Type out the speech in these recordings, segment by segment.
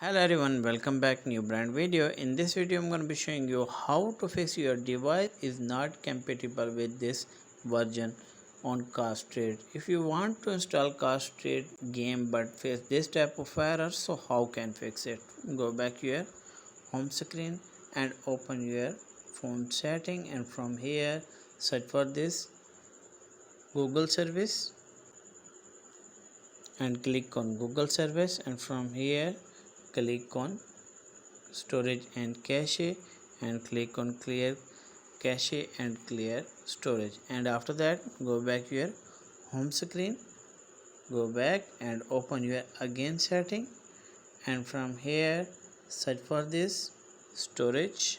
Hello everyone, welcome back new brand video. In this video I'm going to be showing you how to fix your device is not compatible with this version on Carx. If you want to install Carx game but face this type of error, so how can fix it? Go back to your home screen and open your phone setting, and from here search for this Google service and click on Google service, and from here click on storage and cache and click on clear cache and clear storage, and after that go back to your home screen, go back and open your again setting, and from here search for this storage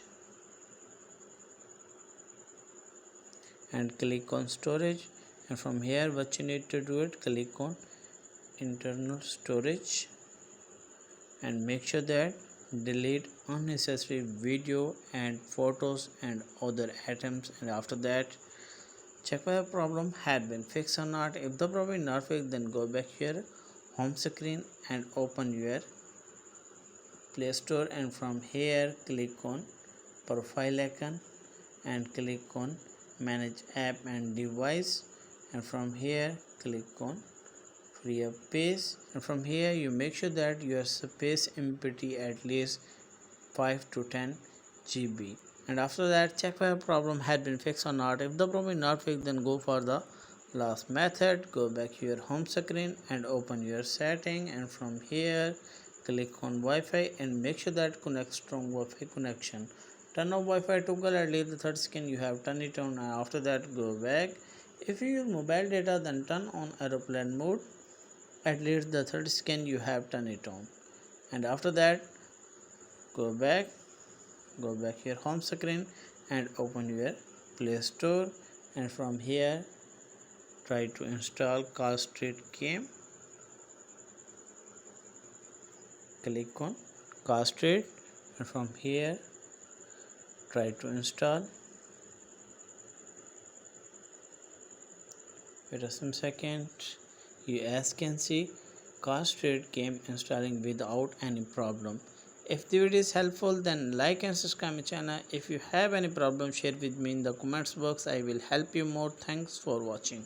and click on storage, and from here what you need to do it, click on internal storage and make sure that delete unnecessary video and photos and other items, and after that check whether problem had been fixed or not. If the problem is not fixed, then go back here home screen and open your Play Store, and from here click on profile icon and click on manage app and device, and from here click on free up page, and from here you make sure that your space empty at least 5 to 10 GB, and after that check whether problem had been fixed or not. If the problem is not fixed, then go for the last method, go back to your home screen and open your setting, and from here click on Wi-Fi and make sure that connect strong Wi-Fi connection. Turn off Wi-Fi toggle at least the third scan you have turned it on, and after that go back. If you use mobile data, then turn on aeroplane mode at least the third scan you have turned it on, and after that go back your home screen and open your Play Store, and from here try to install Carx game. Click on Carx and from here try to install. Wait some second. You as can see Carx game installing without any problem. If the video is helpful, then like and subscribe my channel. If you have any problem, share with me in the comments box. I will help you more. Thanks for watching.